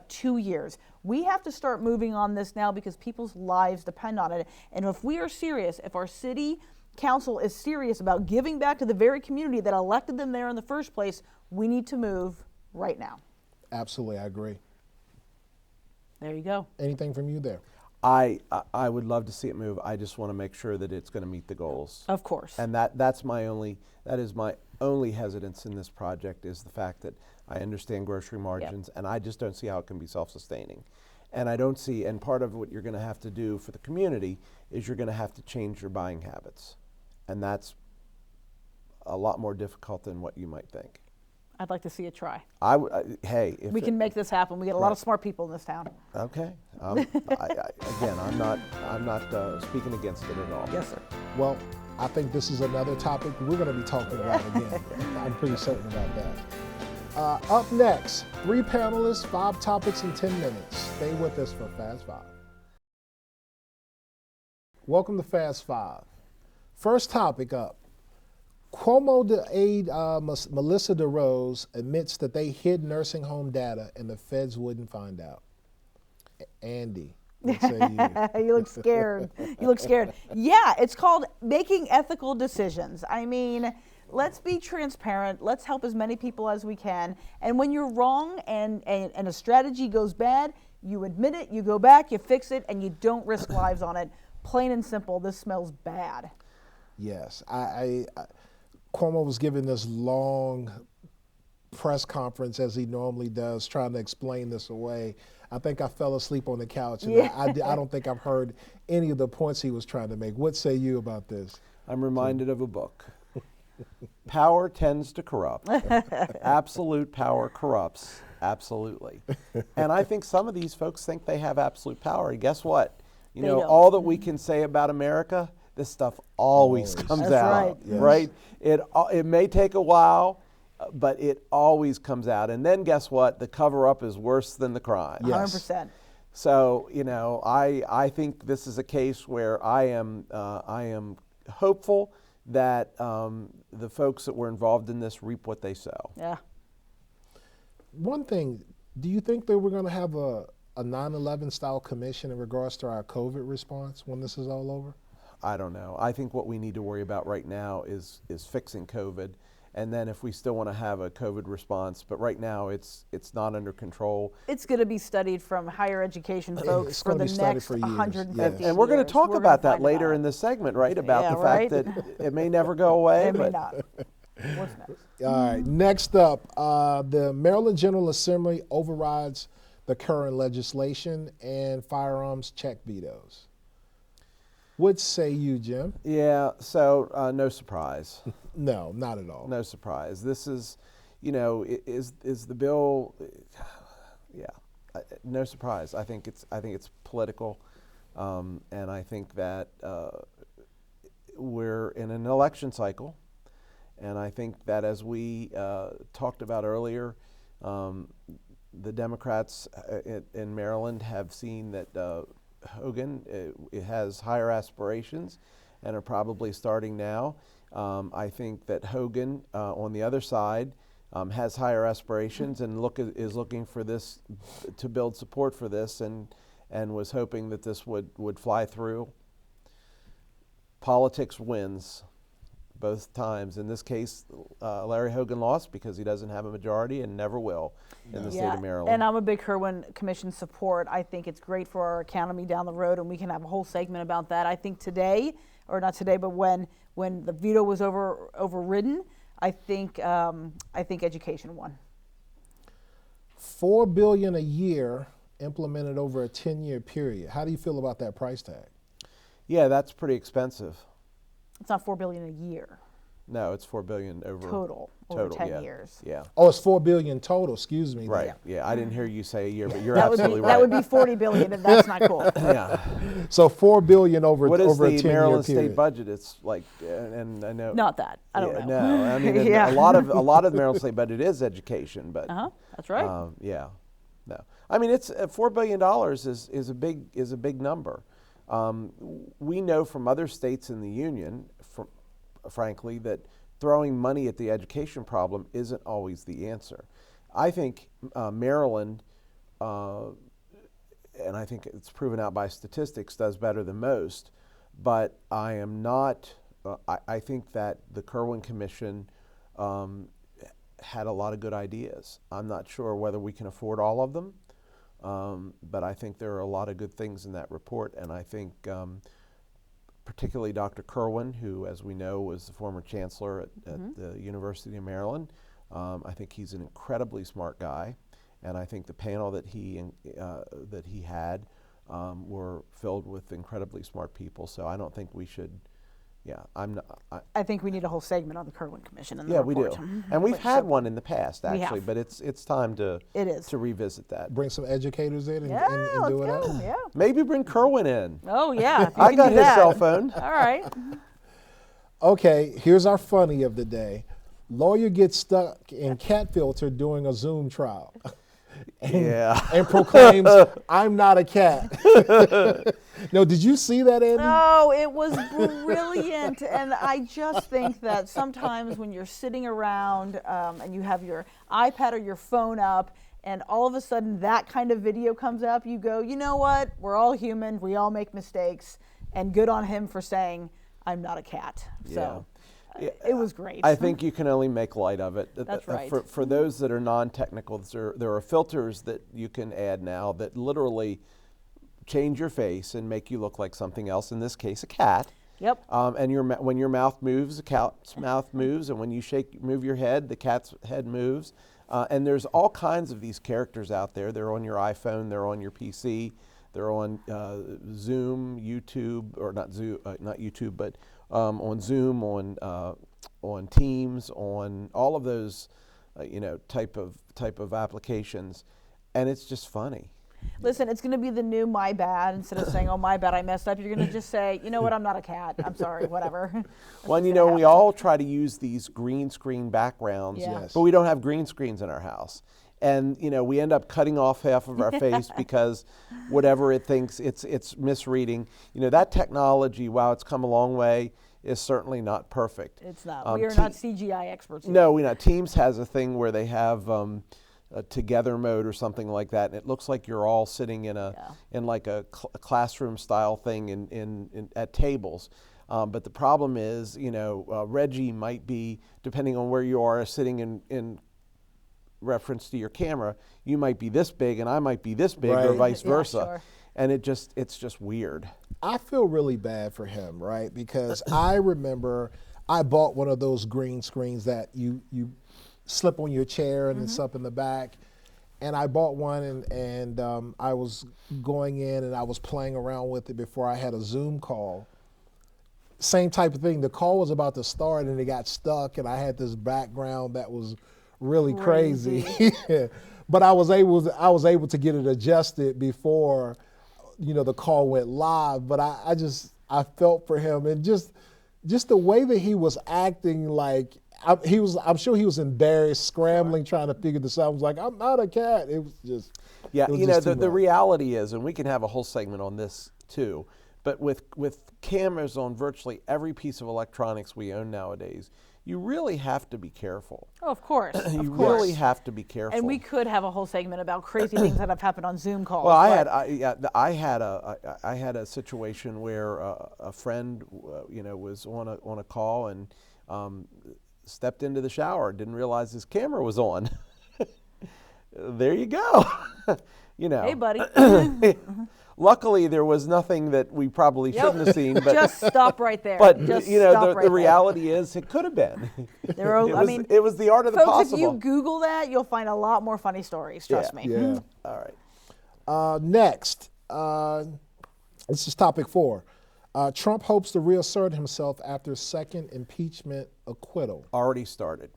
2 years. We have to start moving on this now because people's lives depend on it. And if we are serious, if our city council is serious about giving back to the very community that elected them there in the first place, we need to move right now. Absolutely, I agree. There you go. Anything from you there? I would love to see it move. I just want to make sure that it's going to meet the goals. Of course. And that is my only hesitance in this project, is the fact that I understand grocery margins, and I just don't see how it can be self-sustaining. And I don't see, and part of what you're going to have to do for the community is you're going to have to change your buying habits. And that's a lot more difficult than what you might think. I'd like to see it try. Hey, if we can make this happen. We get a lot of smart people in this town. Okay. Again, I'm not speaking against it at all. Yes, sir. Well, I think this is another topic we're going to be talking about again. I'm pretty certain about that. Up next, 3 panelists, 5 topics in 10 minutes. Stay with us for Fast 5. Welcome to Fast 5. First topic up. Cuomo aide Melissa DeRose admits that they hid nursing home data and the feds wouldn't find out. Andy, what say you? You look scared. You look scared. Yeah, it's called making ethical decisions. I mean, let's be transparent. Let's help as many people as we can. And when you're wrong and a strategy goes bad, you admit it, you go back, you fix it, and you don't risk lives on it. Plain and simple, this smells bad. Yes, Cuomo was giving this long press conference, as he normally does, trying to explain this away. I think I fell asleep on the couch, and I don't think I've heard any of the points he was trying to make. What say you about this? I'm reminded of a book. Power tends to corrupt. Absolute power corrupts, absolutely. And I think some of these folks think they have absolute power. And guess what? You know, all that we can say about America, this stuff always comes out, right? It may take a while, but it always comes out. And then guess what? The cover-up is worse than the crime. Yes. 100%. So, I think this is a case where I am hopeful that the folks that were involved in this reap what they sow. Yeah. One thing, do you think that we're going to have a 9/11 style commission in regards to our COVID response when this is all over? I don't know. I think what we need to worry about right now is fixing COVID, and then if we still want to have a COVID response, but right now it's not under control. It's going to be studied from higher education folks for the next 150 years. And we're going to talk about that later in this segment, right? About the fact that it may never go away. It may not. What's next? All right. Next up, the Maryland General Assembly overrides the current legislation and firearms check vetoes. What say you, Jim? Yeah, so no surprise. No, not at all. No surprise. This is, is the bill? Yeah, no surprise. I think it's political, and I think that we're in an election cycle, and I think that as we talked about earlier, the Democrats in Maryland have seen that Hogan it has higher aspirations, and are probably starting now. I think that Hogan on the other side has higher aspirations and is looking for this to build support for this, and was hoping that this would fly through. Politics wins both times. In this case, Larry Hogan lost because he doesn't have a majority and never will in the state of Maryland. And I'm a big Kerwin Commission support. I think it's great for our economy down the road, and we can have a whole segment about that. I think today, or not today, but when the veto was overridden, I think education won. $4 billion a year implemented over a 10-year period. How do you feel about that price tag? Yeah, that's pretty expensive. It's not $4 billion a year. No, it's $4 billion over 10 years. Yeah. Oh, it's $4 billion total. Excuse me. Right. Yeah. I didn't hear you say a year, but you're That absolutely right. That would be $40 billion, and that's not cool. Yeah. So $4 billion over What a is 10-year the Maryland period. state budget? It's like, and I know. Not that. I don't know. No, I mean, Yeah. a lot of the Maryland state budget is education, but That's right. yeah, no. I mean, it's $4 billion is a big number. We know from other states in the union, frankly, that throwing money at the education problem isn't always the answer. I think Maryland, and I think it's proven out by statistics, does better than most. But I am not. I think that the Kerwin Commission had a lot of good ideas. I'm not sure whether we can afford all of them. But I think there are a lot of good things in that report, and I think particularly Dr. Kerwin, who, as we know, was the former chancellor at the University of Maryland. I think he's an incredibly smart guy, and I think the panel that he had were filled with incredibly smart people. So I don't think we should. Yeah, I'm not. I think we need a whole segment on the Kerwin Commission. In the yeah, report. we do, and we've had one in the past actually, but it's time to revisit that. Bring some educators in and let's do it go. out. Yeah. Maybe bring Kerwin in. Oh yeah. if you I can got do his that. cell phone. All right. Okay, here's our funny of the day. Lawyer gets stuck in cat filter during a Zoom trial. And proclaims, "I'm not a cat." No, did you see that, Andy? No, it was brilliant. And I just think that sometimes when you're sitting around and you have your iPad or your phone up, and all of a sudden that kind of video comes up, you go, you know what? We're all human. We all make mistakes. And good on him for saying, "I'm not a cat." So it was great. I think you can only make light of it. That's right. For those that are non-technical, there are filters that you can add now that literally change your face and make you look like something else, in this case a cat. Yep. And when your mouth moves, the cat's mouth moves, and when you move your head, the cat's head moves. And there's all kinds of these characters out there. They're on your iPhone, they're on your PC, they're on Zoom, YouTube, or not YouTube, but on Zoom, on Teams, on all of those, type of applications, and it's just funny. Listen, it's going to be the new "my bad." Instead of saying, "Oh, my bad, I messed up," you're going to just say, "You know what? I'm not a cat. I'm sorry. Whatever." Well, we all try to use these green screen backgrounds, Yes. but we don't have green screens in our house. And we end up cutting off half of our face because whatever it thinks it's misreading. That technology, while it's come a long way, is certainly not perfect. It's not. We are not CGI experts. No, we're not. Teams has a thing where they have a together mode or something like that, and it looks like you're all sitting in like a classroom style thing in at tables. But the problem is, Reggie might be, depending on where you are, sitting in reference to your camera, you might be this big and I might be this big, or Right. vice versa. Sure. And it's just weird. I feel really bad for him, right? Because I remember I bought one of those green screens that you slip on your chair and it's up in the back. And I bought one, and I was going in and I was playing around with it before I had a Zoom call. Same type of thing. The call was about to start and it got stuck, and I had this background that was really crazy. But I was able to get it adjusted before, the call went live. But I felt for him, and just the way that he was acting, like I'm sure he was embarrassed, scrambling, trying to figure this out. I was like, I'm not a cat. It was just the reality is, and we can have a whole segment on this too, but with cameras on virtually every piece of electronics we own nowadays, you really have to be careful. Oh, of course. You really have to be careful. And we could have a whole segment about crazy things that have happened on Zoom calls. Well, I had a situation where a friend, was on a call and stepped into the shower, didn't realize his camera was on. There you go. Hey, buddy. Luckily, there was nothing that we probably shouldn't have seen. But just stop right there. But just the reality is, it could have been. It was the art of the folks, possible. if you Google that, you'll find a lot more funny stories. Trust me. Yeah. All right. Next, this is topic 4. Trump hopes to reassert himself after second impeachment acquittal. Already started.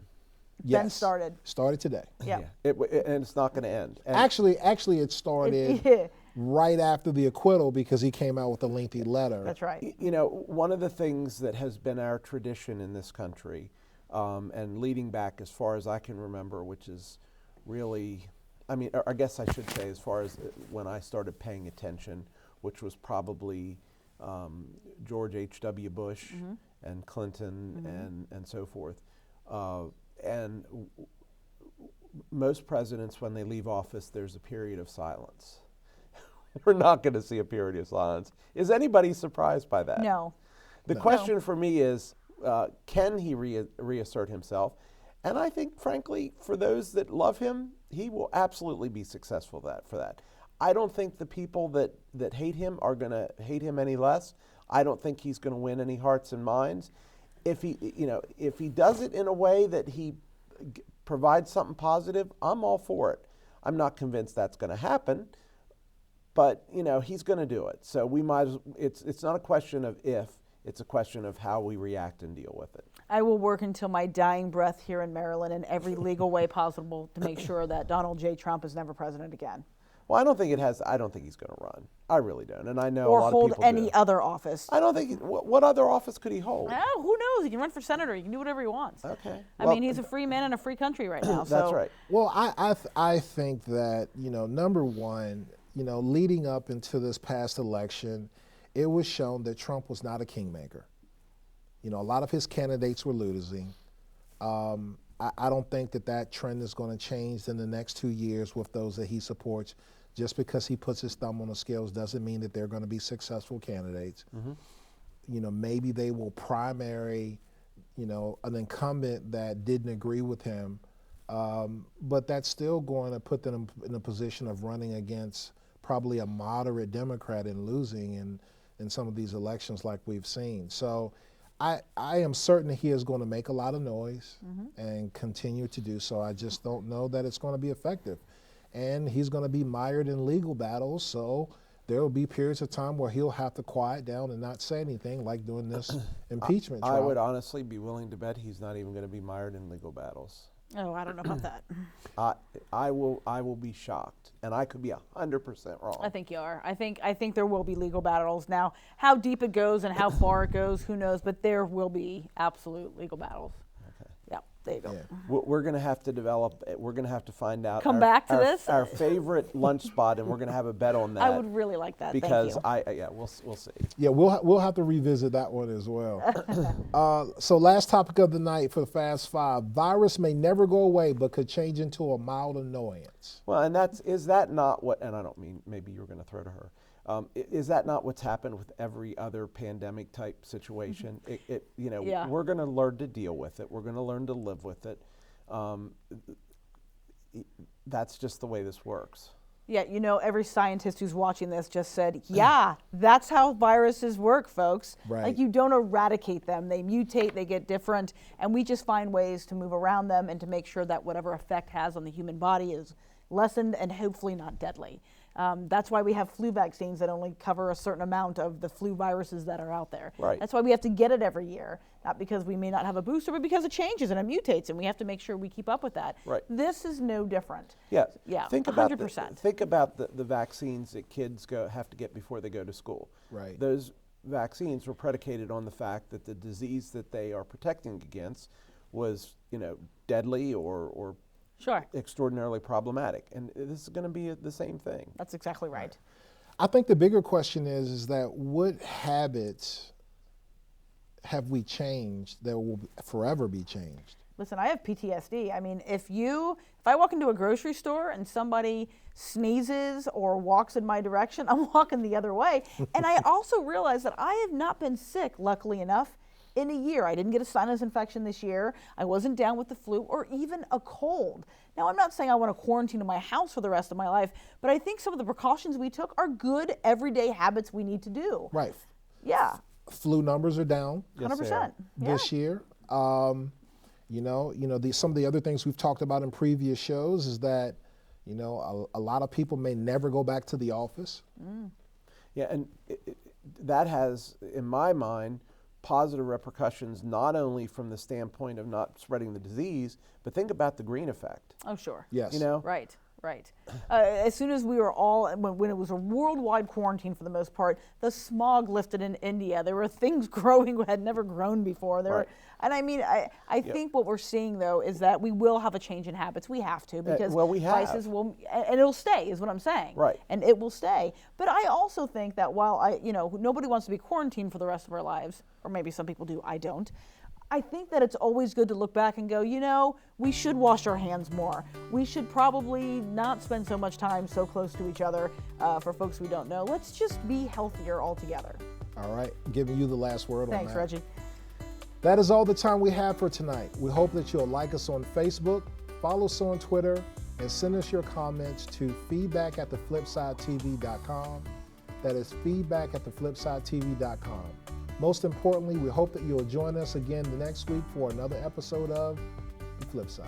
Yes. Then started. Started today. Yeah. And it's not going to end. And Actually, it started right after the acquittal because he came out with a lengthy letter. That's right. One of the things that has been our tradition in this country, and leading back as far as I can remember, which is really, I guess I should say as far as when I started paying attention, which was probably George H.W. Bush and Clinton and so forth. And most presidents, when they leave office, there's a period of silence. We're not going to see a period of silence. Is anybody surprised by that? No. The question for me is, can he reassert himself? And I think, frankly, for those that love him, he will absolutely be successful for that. I don't think the people that hate him are going to hate him any less. I don't think he's going to win any hearts and minds. If he does it in a way that he provides something positive, I'm all for it. I'm not convinced that's going to happen, but he's going to do it. So we might. It's not a question of if; it's a question of how we react and deal with it. I will work until my dying breath here in Maryland in every legal way possible to make sure that Donald J. Trump is never president again. Well, I don't think he's going to run. I really don't, and I know or a lot hold of people any do. other office. I don't think. What other office could he hold? Oh, who knows? He can run for senator. He can do whatever he wants. Okay. I mean, he's a free man in a free country right now. That's right. Well, I think that number one, leading up into this past election, it was shown that Trump was not a kingmaker. A lot of his candidates were losing. I don't think that trend is going to change in the next 2 years with those that he supports. Just because he puts his thumb on the scales doesn't mean that they're going to be successful candidates. Maybe they will primary, an incumbent that didn't agree with him, but that's still going to put them in a position of running against probably a moderate Democrat and losing in some of these elections like we've seen. So I am certain that he is going to make a lot of noise and continue to do so. I just don't know that it's going to be effective. And he's going to be mired in legal battles, so there will be periods of time where he'll have to quiet down and not say anything, like doing this impeachment trial. I would honestly be willing to bet he's not even going to be mired in legal battles. Oh, I don't know about that. I will be shocked, and I could be 100% wrong. I think you are. I think there will be legal battles. Now, how deep it goes and how far it goes, who knows? But there will be absolute legal battles. Okay. Yeah, there you go. Yeah. We're going to have to develop. We're going to have to find out. Come back to this. Our favorite lunch spot, and we're going to have a bet on that. I would really like that. Because Thank you. we'll see. Yeah, we'll have to revisit that one as well. So last topic of the night for the Fast Five: virus may never go away, but could change into a mild annoyance. Well, and is that not what? And I don't mean maybe you were going to throw to her. Is that not what's happened with every other pandemic type situation? We're going to learn to deal with it. We're going to learn to live with it. That's just the way this works. Yeah, you know, every scientist who's watching this just said, yeah, that's how viruses work, folks. Right. Like, you don't eradicate them. They mutate, they get different, and we just find ways to move around them and to make sure that whatever effect has on the human body is lessened and hopefully not deadly. That's why we have flu vaccines that only cover a certain amount of the flu viruses that are out there. Right. That's why we have to get it every year, not because we may not have a booster, but because it changes and it mutates, and we have to make sure we keep up with that. Right. This is no different. Yeah. Yeah, Think about 100%. Think about the vaccines that kids have to get before they go to school. Right. Those vaccines were predicated on the fact that the disease that they are protecting against was, deadly or Sure. extraordinarily problematic. And this is going to be the same thing. That's exactly right. I think the bigger question is that what habits have we changed that will forever be changed? Listen, I have PTSD. I mean, if I walk into a grocery store and somebody sneezes or walks in my direction, I'm walking the other way. And I also realize that I have not been sick, luckily enough, in a year. I didn't get a sinus infection this year. I wasn't down with the flu or even a cold. Now, I'm not saying I want to quarantine in my house for the rest of my life, but I think some of the precautions we took are good everyday habits we need to do. Right. Yeah. Flu numbers are down 100%. this year. Some of the other things we've talked about in previous shows is that, a lot of people may never go back to the office. Yeah, and that has, in my mind, positive repercussions not only from the standpoint of not spreading the disease, but think about the green effect. Oh, sure. Yes. Right. As soon as we were all, when it was a worldwide quarantine for the most part, the smog lifted in India. There were things growing that had never grown before. Right. And I mean, I think what we're seeing though is that we will have a change in habits. We have to, because we have. prices will, and it'll stay, is what I'm saying. Right. And it will stay. But I also think that while nobody wants to be quarantined for the rest of our lives, or maybe some people do, I don't. I think that it's always good to look back and go, we should wash our hands more. We should probably not spend so much time so close to each other for folks we don't know. Let's just be healthier altogether. All right, giving you the last word on that. Thanks, Reggie. That is all the time we have for tonight. We hope that you'll like us on Facebook, follow us on Twitter, and send us your comments to feedback@theflipsidetv.com. That is feedback@theflipsidetv.com. Most importantly, we hope that you'll join us again the next week for another episode of The Flip Side.